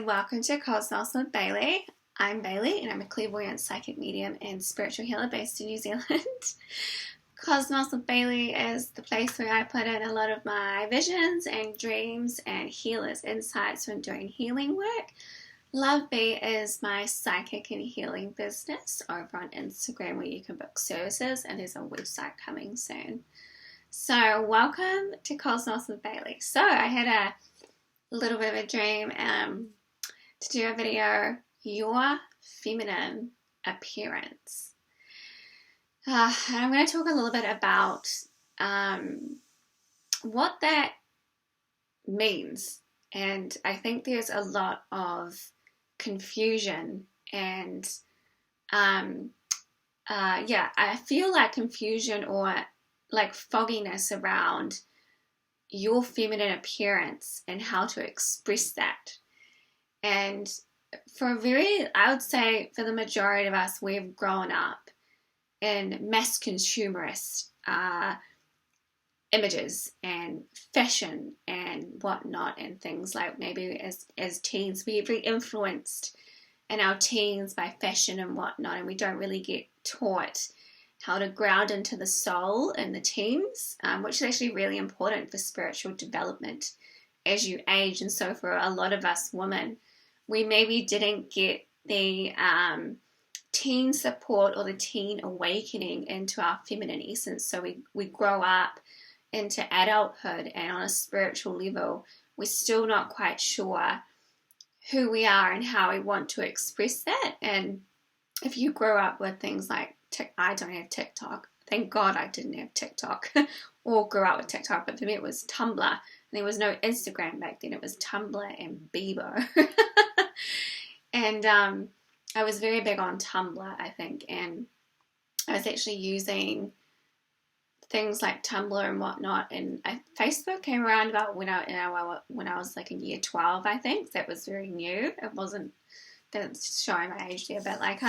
Welcome to Cosmos with Bailey. I'm Bailey and I'm a clairvoyant psychic medium and spiritual healer based in New Zealand. Cosmos with Bailey is the place where I put in a lot of my visions and dreams and healers' insights when doing healing work. Love Bee is my psychic and healing business over on Instagram where you can book services, and there's a website coming soon. So welcome to Cosmos with Bailey. So I had a little bit of a dream to do a video, your feminine appearance. And I'm going to talk a little bit about what that means. And I think there's a lot of confusion and I feel like confusion or like fogginess around your feminine appearance and how to express that. And I would say for the majority of us, we've grown up in mass consumerist images and fashion and whatnot, and things like maybe as teens, we're very influenced in our teens by fashion and whatnot, and we don't really get taught how to ground into the soul in the teens, which is actually really important for spiritual development as you age. And so for a lot of us women, we maybe didn't get the teen support or the teen awakening into our feminine essence. So we grow up into adulthood, and on a spiritual level, we're still not quite sure who we are and how we want to express that. And if you grow up with things like, I don't have TikTok. Thank God I didn't have TikTok or grew up with TikTok, but for me it was Tumblr. And there was no Instagram back then. It was Tumblr and Bebo. And I was very big on Tumblr, I think, and I was actually using things like Tumblr and whatnot, and Facebook came around about when I was like in year 12, I think. That was very new. It wasn't showing my age there, but like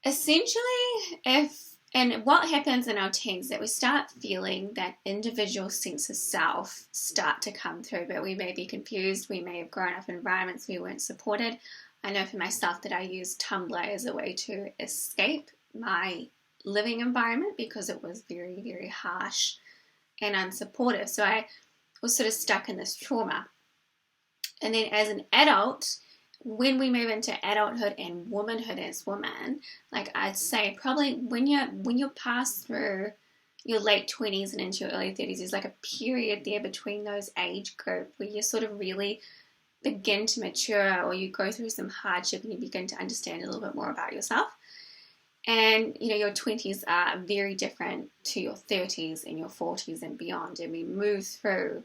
essentially, and what happens in our teens, that we start feeling that individual sense of self start to come through, but we may be confused. We may have grown up in environments we weren't supported. I know for myself that I used Tumblr as a way to escape my living environment because it was very, very harsh and unsupportive. So I was sort of stuck in this trauma. And then as an adult, when we move into adulthood and womanhood as women, like I'd say probably when you're past through your late 20s and into your early 30s, there's like a period there between those age group where you sort of really begin to mature, or you go through some hardship and you begin to understand a little bit more about yourself. And, your 20s are very different to your 30s and your 40s and beyond. And we move through,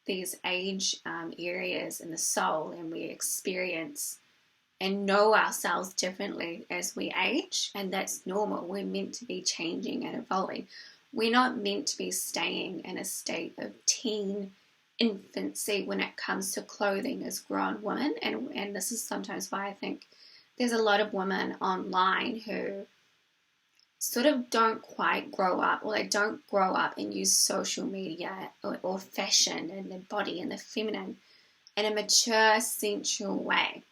these age areas in the soul, and we experience and know ourselves differently as we age, and that's normal. We're meant to be changing and evolving. We're not meant to be staying in a state of teen infancy when it comes to clothing as grown women, and this is sometimes why I think there's a lot of women online who sort of don't quite grow up, or they don't grow up and use social media or fashion and their body and the feminine in a mature, sensual way.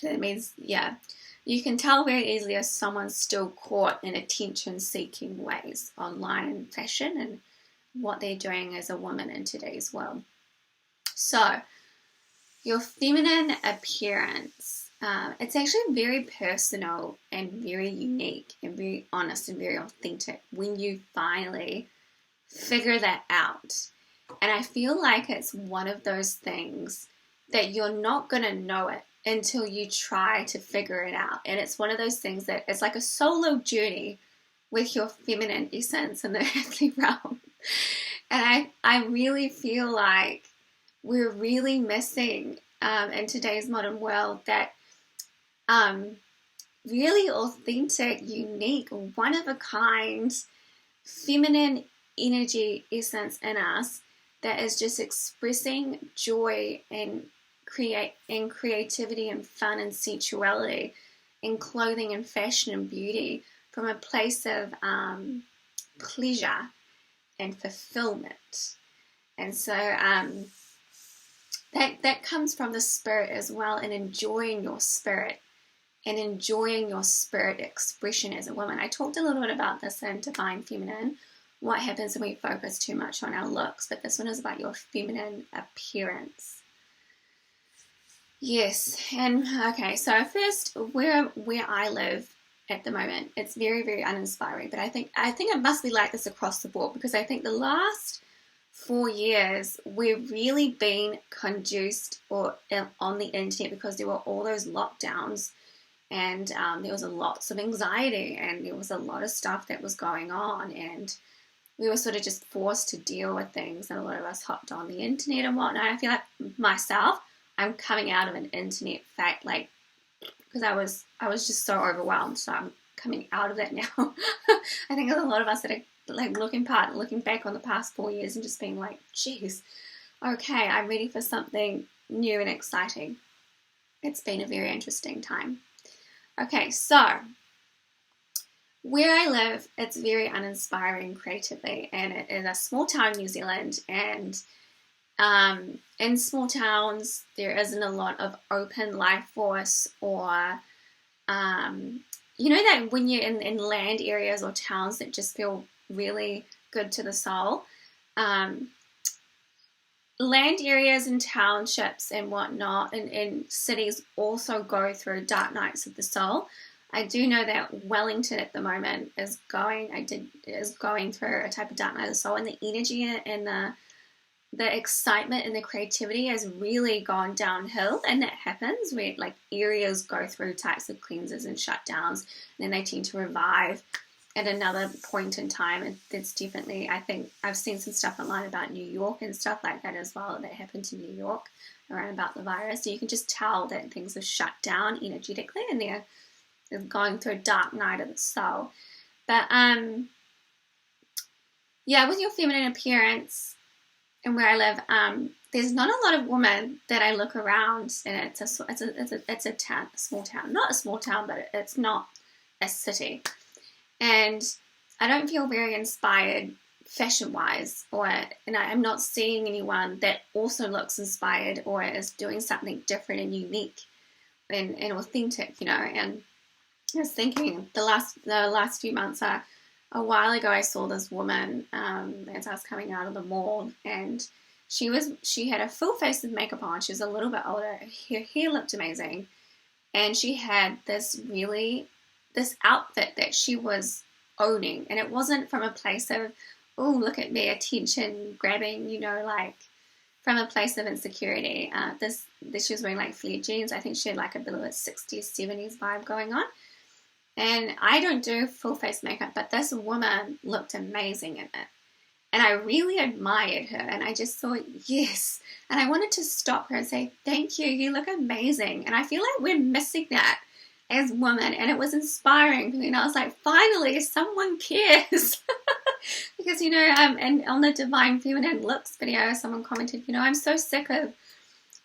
That means, you can tell very easily if someone's still caught in attention-seeking ways online and fashion and what they're doing as a woman in today's world. So, your feminine appearance. It's actually very personal and very unique and very honest and very authentic when you finally figure that out. And I feel like it's one of those things that you're not going to know it until you try to figure it out. And it's one of those things that it's like a solo journey with your feminine essence in the earthly realm. And I really feel like we're really missing in today's modern world that really authentic, unique, one-of-a-kind feminine energy essence in us that is just expressing joy and creativity and fun and sensuality in clothing and fashion and beauty from a place of pleasure and fulfillment. And so that comes from the spirit as well, and enjoying your spirit and enjoying your spirit expression as a woman. I talked a little bit about this in Divine Feminine, what happens when we focus too much on our looks, but this one is about your feminine appearance. Yes, and okay, so first, where I live at the moment, it's very, very uninspiring, but I think it must be like this across the board, because I think the last 4 years we've really been conduced on the internet because there were all those lockdowns, and there was lots of anxiety, and there was a lot of stuff that was going on, and we were sort of just forced to deal with things, and a lot of us hopped on the internet and whatnot. I feel like myself, I'm coming out of an internet fact, like, because I was just so overwhelmed, so I'm coming out of that now. I think there's a lot of us that are like looking back on the past 4 years and just being like, geez, okay, I'm ready for something new and exciting. It's been a very interesting time. Okay, so where I live, it's very uninspiring creatively, and it is a small town in New Zealand, and in small towns there isn't a lot of open life force, or you know that when you're in land areas or towns that just feel really good to the soul, land areas and townships and whatnot and cities also go through dark nights of the soul. I do know that Wellington at the moment is going through a type of dark night of the soul, and the energy and the excitement and the creativity has really gone downhill, and that happens where like areas go through types of cleanses and shutdowns, and then they tend to revive at another point in time. And that's definitely, I think I've seen some stuff online about New York and stuff like that as well, that happened to New York around about the virus. So you can just tell that things are shut down energetically, and they're going through a dark night of the soul. But yeah, with your feminine appearance and where I live, there's not a lot of women that I look around, and it's a town, a small town, not a small town, but it's not a city. And I don't feel very inspired fashion-wise, and I'm not seeing anyone that also looks inspired or is doing something different and unique and authentic, you know. And I was thinking the last few months, a while ago, I saw this woman as I was coming out of the mall, and she had a full face of makeup on. She was a little bit older. Her hair looked amazing, and she had this outfit that she was owning, and it wasn't from a place of, oh, look at me, attention grabbing, you know, like from a place of insecurity. She was wearing like flared jeans. I think she had like a bit of a 60s, 70s vibe going on. And I don't do full face makeup, but this woman looked amazing in it. And I really admired her, and I just thought, yes. And I wanted to stop her and say, thank you, you look amazing. And I feel like we're missing that as women, and it was inspiring. You know, I was like, finally, someone cares. Because, you know, and on the Divine Feminine Looks video, someone commented, you know, I'm so sick of,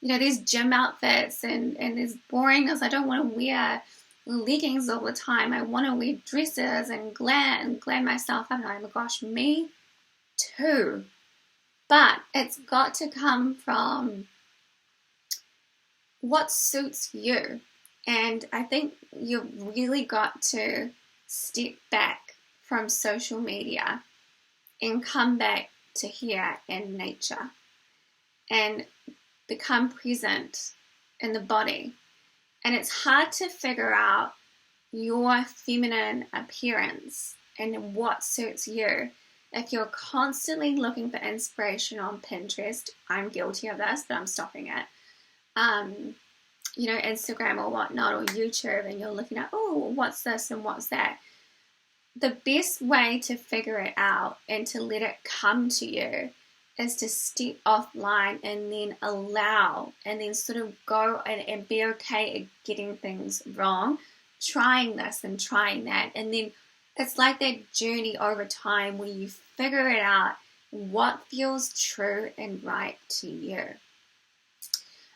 you know, these gym outfits and this boringness. I don't want to wear leggings all the time. I want to wear dresses and glam myself up. And oh my gosh, me too. But it's got to come from what suits you. And I think you've really got to step back from social media and come back to here in nature and become present in the body. And it's hard to figure out your feminine appearance and what suits you if you're constantly looking for inspiration on Pinterest. I'm guilty of this, but I'm stopping it. You know, Instagram or whatnot, or YouTube, and you're looking at, oh, what's this and what's that. the best way to figure it out and to let it come to you is to step offline and then allow, and then sort of go and be okay at getting things wrong, trying this and trying that. And then it's like that journey over time where you figure it out, what feels true and right to you.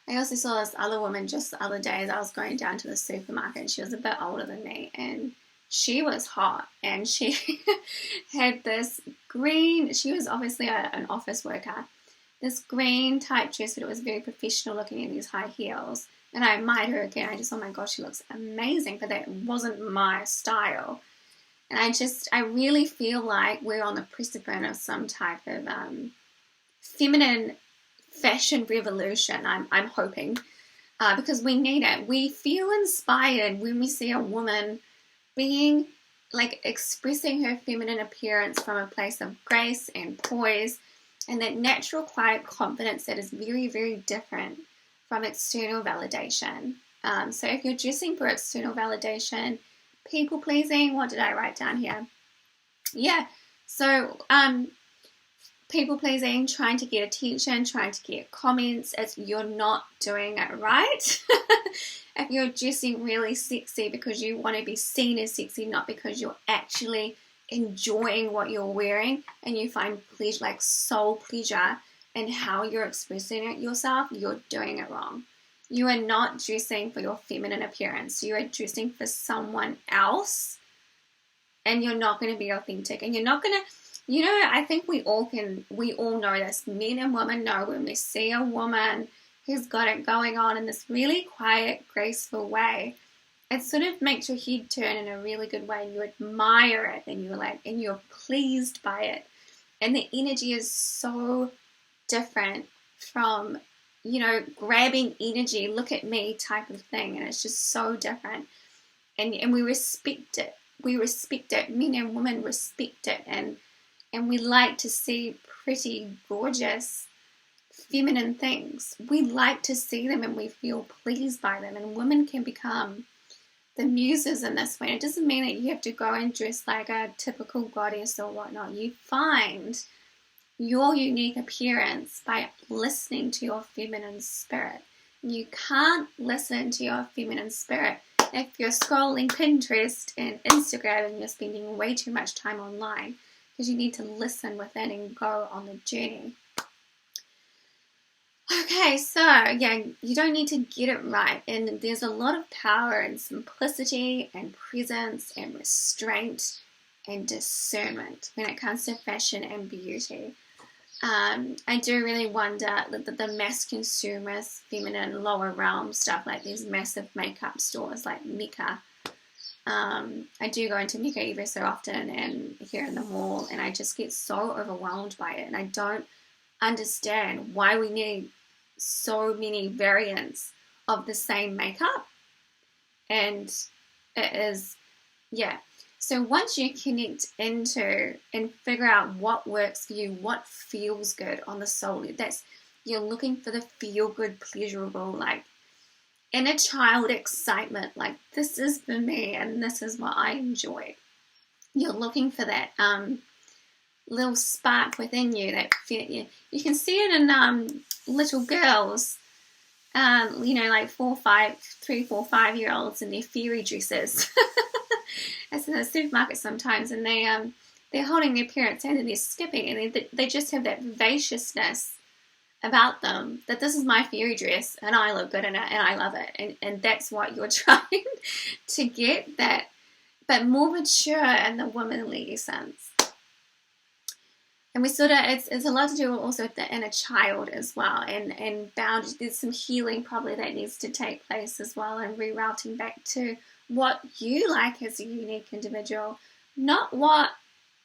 I also saw this other woman just the other day as I was going down to the supermarket. She was a bit older than me, and she was hot, and she had this green, she was obviously an office worker, this green type dress, but it was very professional looking in these high heels. And I admired her again. I just, oh my gosh, she looks amazing, but that wasn't my style. And I really feel like we're on the precipice of some type of feminine fashion revolution, I'm hoping, because we need it. We feel inspired when we see a woman being, like, expressing her feminine appearance from a place of grace and poise and that natural, quiet confidence that is very, very different from external validation. So if you're dressing for external validation, people pleasing, what did I write down here? Yeah, so people pleasing, trying to get attention, trying to get comments, you're not doing it right. If you're dressing really sexy because you want to be seen as sexy, not because you're actually enjoying what you're wearing and you find pleasure, like soul pleasure in how you're expressing it yourself, you're doing it wrong. You are not dressing for your feminine appearance. You are dressing for someone else, and you're not going to be authentic, and you're not going to, I think we all know this. Men and women know when we see a woman who's got it going on in this really quiet, graceful way, it sort of makes your head turn in a really good way, and you admire it, and you're pleased by it. And the energy is so different from, grabbing energy, look at me type of thing. And it's just so different. And we respect it. We respect it. Men and women respect it. And we like to see pretty, gorgeous, feminine things. We like to see them and we feel pleased by them. And women can become the muses in this way. It doesn't mean that you have to go and dress like a typical goddess or whatnot. You find your unique appearance by listening to your feminine spirit. You can't listen to your feminine spirit if you're scrolling Pinterest and Instagram and you're spending way too much time online, because you need to listen within and go on the journey. Okay, so yeah, you don't need to get it right, and there's a lot of power in simplicity and presence and restraint and discernment when it comes to fashion and beauty. I do really wonder the mass consumerist, feminine, lower realm stuff, like these massive makeup stores like Mecca. I do go into Mecca every so often and here in the mall, and I just get so overwhelmed by it, and I don't understand why we need so many variants of the same makeup. And it is, yeah. So once you connect into and figure out what works for you, what feels good on the soul, you're looking for the feel good, pleasurable, like inner child excitement, like this is for me and this is what I enjoy. You're looking for that little spark within you that you can see it in little girls, like 3, 4, 5-year-olds in their fairy dresses. It's in the supermarket sometimes, and they're holding their parents' hand and they're skipping, and they just have that vivaciousness about them that this is my fairy dress and I look good in it and I love it, and that's what you're trying to get, that, but more mature in the womanly essence. And we sort of, it's a lot to do also with the inner child as well, and boundaries. There's some healing probably that needs to take place as well, and rerouting back to what you like as a unique individual, not what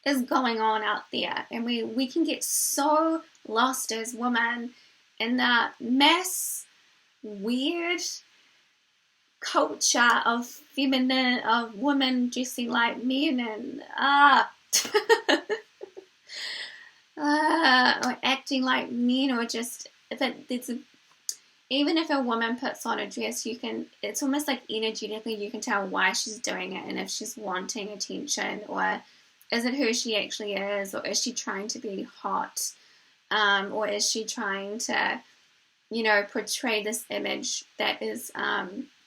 is going on out there. And we can get so lost as women in the mass, weird culture of feminine, of women dressing like men, and or acting like men, or just, but even if a woman puts on a dress, it's almost like energetically you can tell why she's doing it, and if she's wanting attention, or is it who she actually is, or is she trying to be hot, or is she trying to, portray this image that is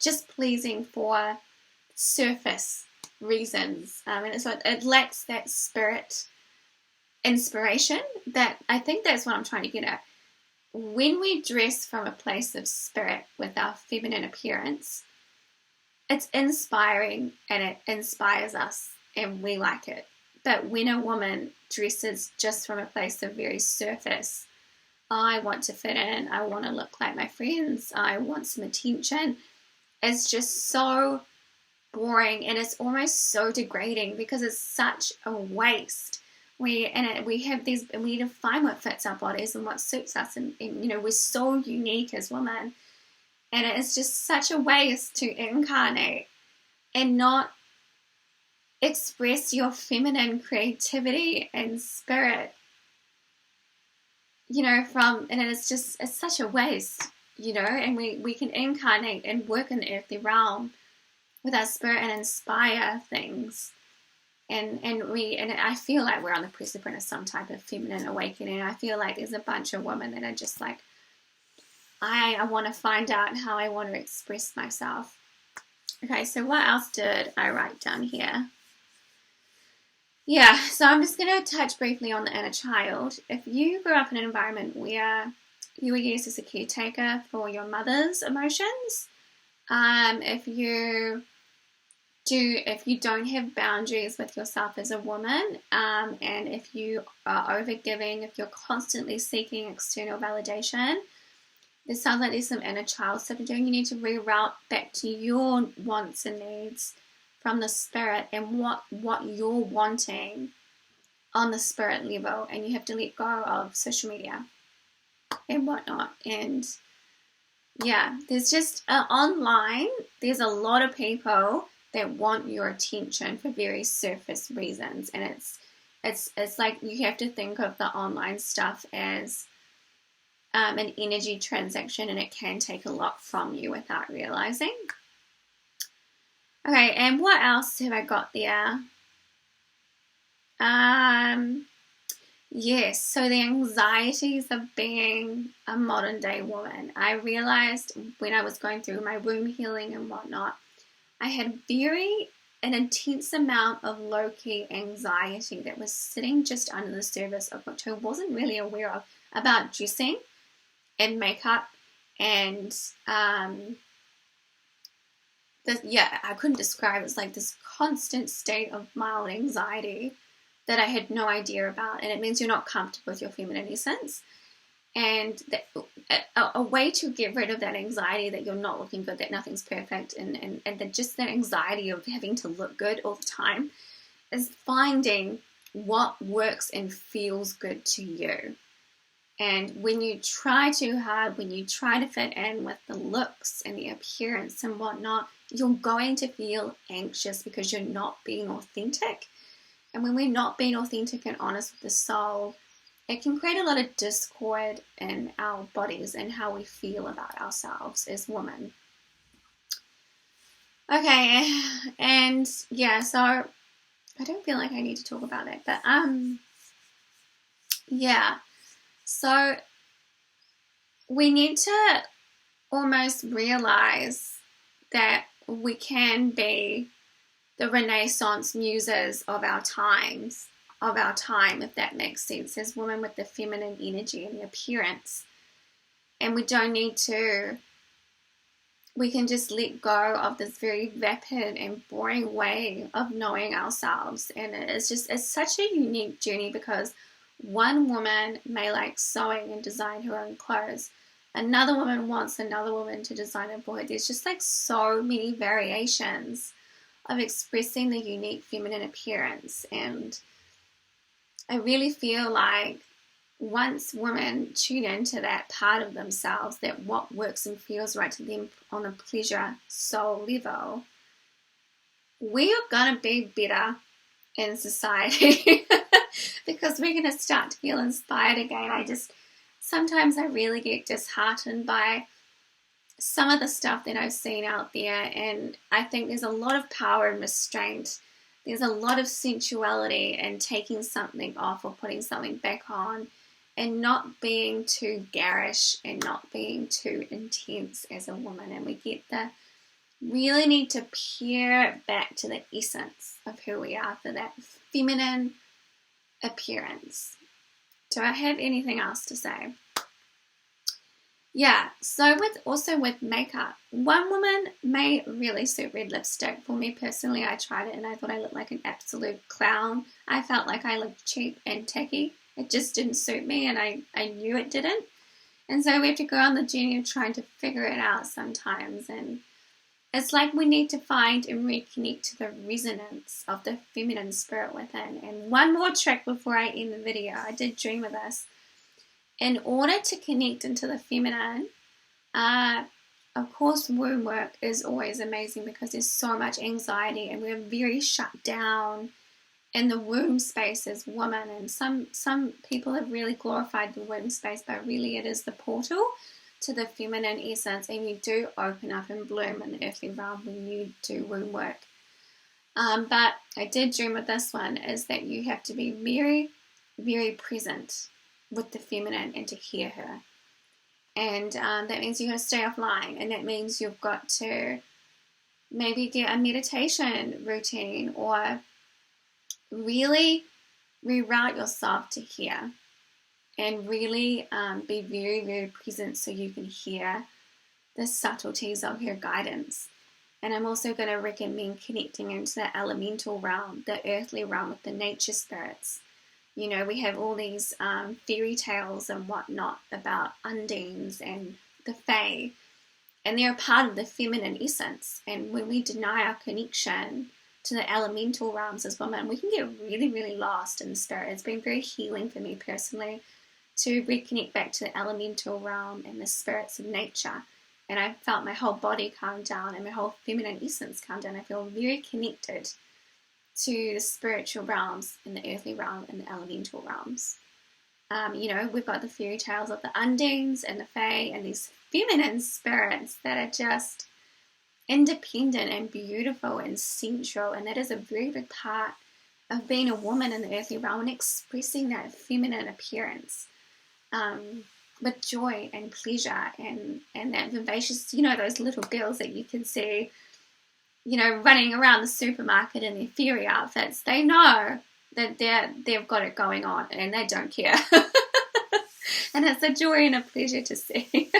just pleasing for surface reasons, and so it lacks that spirit inspiration. That I think that's what I'm trying to get at. When we dress from a place of spirit with our feminine appearance, it's inspiring and it inspires us and we like it. But when a woman dresses just from a place of very surface, I want to fit in, I want to look like my friends, I want some attention, it's just so boring, and it's almost so degrading because it's such a waste. We need to find what fits our bodies and what suits us, and we're so unique as women, and it's just such a waste to incarnate and not express your feminine creativity and spirit, and it's such a waste, and we can incarnate and work in the earthly realm with our spirit and inspire things. And I feel like we're on the precipice of some type of feminine awakening. I feel like there's a bunch of women that are just like, I want to find out how I want to express myself. Okay, so what else did I write down here? Yeah, so I'm just going to touch briefly on the inner child. If you grew up in an environment where you were used as a caretaker for your mother's emotions, if you don't have boundaries with yourself as a woman, and if you are overgiving, if you're constantly seeking external validation, it sounds like there's some inner child stuff you're doing. You need to reroute back to your wants and needs from the spirit and what you're wanting on the spirit level, and you have to let go of social media and whatnot. And yeah, there's just online, there's a lot of people that want your attention for very surface reasons, and it's like you have to think of the online stuff as an energy transaction, and it can take a lot from you without realizing. Okay, and what else have I got there? Yes, so the anxieties of being a modern day woman. I realized when I was going through my womb healing and whatnot, I had an intense amount of low-key anxiety that was sitting just under the surface of which I wasn't really aware of, about dressing and makeup, and I couldn't describe it. It's like this constant state of mild anxiety that I had no idea about, and it means you're not comfortable with your feminine essence. And a way to get rid of that anxiety that you're not looking good, that nothing's perfect, and just that anxiety of having to look good all the time, is finding what works and feels good to you. And when you try too hard, when you try to fit in with the looks and the appearance and whatnot, you're going to feel anxious because you're not being authentic. And when we're not being authentic and honest with the soul, it can create a lot of discord in our bodies and how we feel about ourselves as women. Okay, and yeah, so I don't feel like I need to talk about that, but yeah, so we need to almost realize that we can be the Renaissance muses of our time, if that makes sense, as women with the feminine energy and the appearance. And we don't need to, we can just let go of this very vapid and boring way of knowing ourselves. And it's such a unique journey, because one woman may like sewing and design her own clothes. Another woman wants another woman to design it for her. There's just like so many variations of expressing the unique feminine appearance. And I really feel like once women tune into that part of themselves, that what works and feels right to them on a pleasure soul level, we are going to be better in society because we're going to start to feel inspired again. Sometimes I really get disheartened by some of the stuff that I've seen out there, and I think there's a lot of power and restraint. There's a lot of sensuality in taking something off or putting something back on, and not being too garish and not being too intense as a woman. And we really need to peer back to the essence of who we are for that feminine appearance. Do I have anything else to say? Yeah, so with makeup, one woman may really suit red lipstick. For me personally, I tried it and I thought I looked like an absolute clown. I felt like I looked cheap and tacky. It just didn't suit me, and I knew it didn't. And so we have to go on the journey of trying to figure it out sometimes. And it's like we need to find and reconnect to the resonance of the feminine spirit within. And one more trick before I end the video. I did dream of this. In order to connect into the feminine, of course, womb work is always amazing because there's so much anxiety and we're very shut down in the womb space as women. And some people have really glorified the womb space, but really it is the portal to the feminine essence, and you do open up and bloom in the earthly realm when you do womb work. But I did dream of this one, is that you have to be very, very present with the feminine and to hear her. And that means you've got to stay offline, and that means you've got to maybe get a meditation routine or really reroute yourself to hear, and really be very, very present so you can hear the subtleties of her guidance. And I'm also going to recommend connecting into the elemental realm, the earthly realm with the nature spirits. You know, we have all these fairy tales and whatnot about undines and the fae, and they're a part of the feminine essence. And when we deny our connection to the elemental realms as women, we can get really, really lost in the spirit. It's been very healing for me personally to reconnect back to the elemental realm and the spirits of nature. And I felt my whole body calm down and my whole feminine essence calm down. I feel very connected to the spiritual realms and the earthly realm and the elemental realms. You know, we've got the fairy tales of the undines and the fae and these feminine spirits that are just independent and beautiful and sensual, and that is a very big part of being a woman in the earthly realm and expressing that feminine appearance with joy and pleasure and that vivacious, you know, those little girls that you can see, you know, running around the supermarket in their fairy outfits. They know that they've got it going on and they don't care. And it's a joy and a pleasure to see.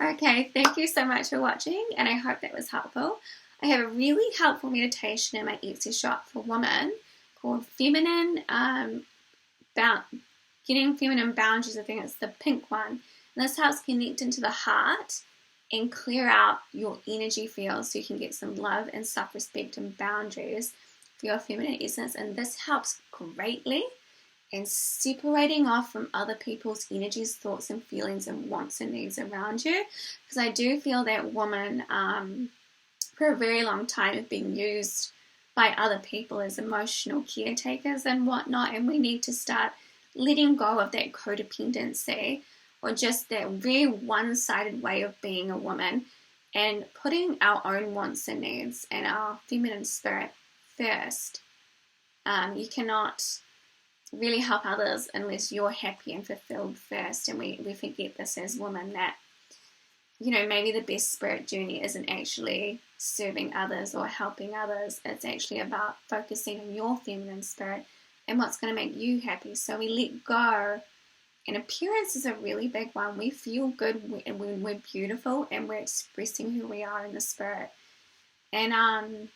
Okay, thank you so much for watching, and I hope that was helpful. I have a really helpful meditation in my Etsy shop for women called Feminine, Getting Feminine Boundaries. I think it's the pink one. And this helps connect into the heart and clear out your energy fields so you can get some love and self-respect and boundaries for your feminine essence. And this helps greatly in separating off from other people's energies, thoughts and feelings and wants and needs around you. Because I do feel that women, for a very long time, have been used by other people as emotional caretakers and whatnot. And we need to start letting go of that codependency or just that very one-sided way of being a woman and putting our own wants and needs and our feminine spirit first. You cannot really help others unless you're happy and fulfilled first. And we forget this as women, that, you know, maybe the best spirit journey isn't actually serving others or helping others. It's actually about focusing on your feminine spirit and what's going to make you happy. So we let go. And appearance is a really big one. We feel good when we're beautiful and we're expressing who we are in the spirit. And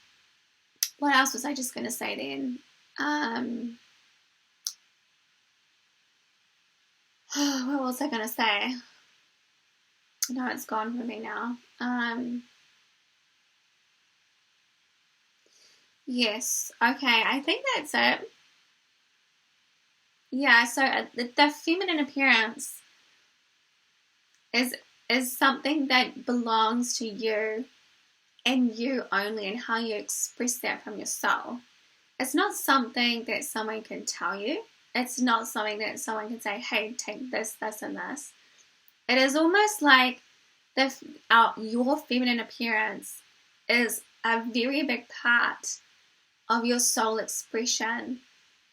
what else was I just going to say then? What was I going to say? No, it's gone from me now. Yes. Okay, I think that's it. Yeah, so the feminine appearance is something that belongs to you and you only, and how you express that from your soul. It's not something that someone can tell you. It's not something that someone can say, hey, take this, this, and this. It is almost like your feminine appearance is a very big part of your soul expression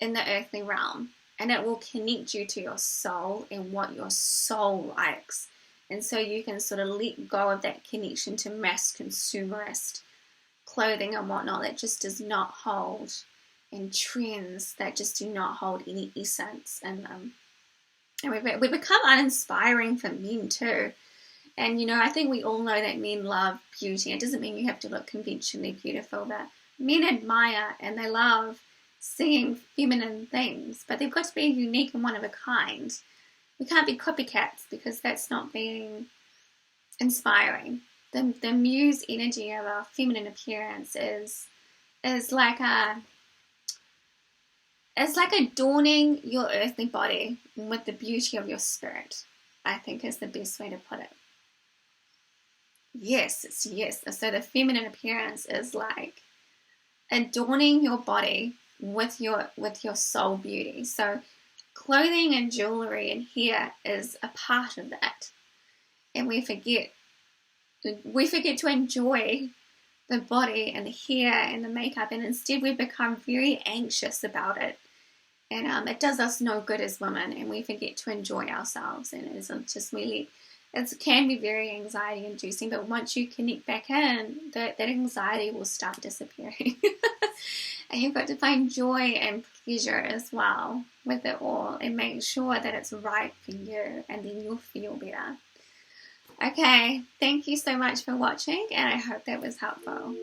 in the earthly realm, and it will connect you to your soul and what your soul likes. And so you can sort of let go of that connection to mass consumerist clothing and whatnot that just does not hold, and trends that just do not hold any essence in them. And we become uninspiring for men too. And, you know, I think we all know that men love beauty. It doesn't mean you have to look conventionally beautiful, but men admire and they love seeing feminine things, but they've got to be unique and one of a kind. We can't be copycats because that's not being inspiring. The muse energy of our feminine appearance is like adorning your earthly body with the beauty of your spirit, I think is the best way to put it. Yes, it's yes. So the feminine appearance is like adorning your body with your soul beauty. So clothing and jewelry and hair is a part of that, and we forget to enjoy the body and the hair and the makeup, and instead we become very anxious about it, and it does us no good as women, and we forget to enjoy ourselves, and it can be very anxiety inducing, but once you connect back in, that anxiety will start disappearing. And you've got to find joy and pleasure as well with it all, and make sure that it's right for you, and then you'll feel better. Okay, thank you so much for watching, and I hope that was helpful.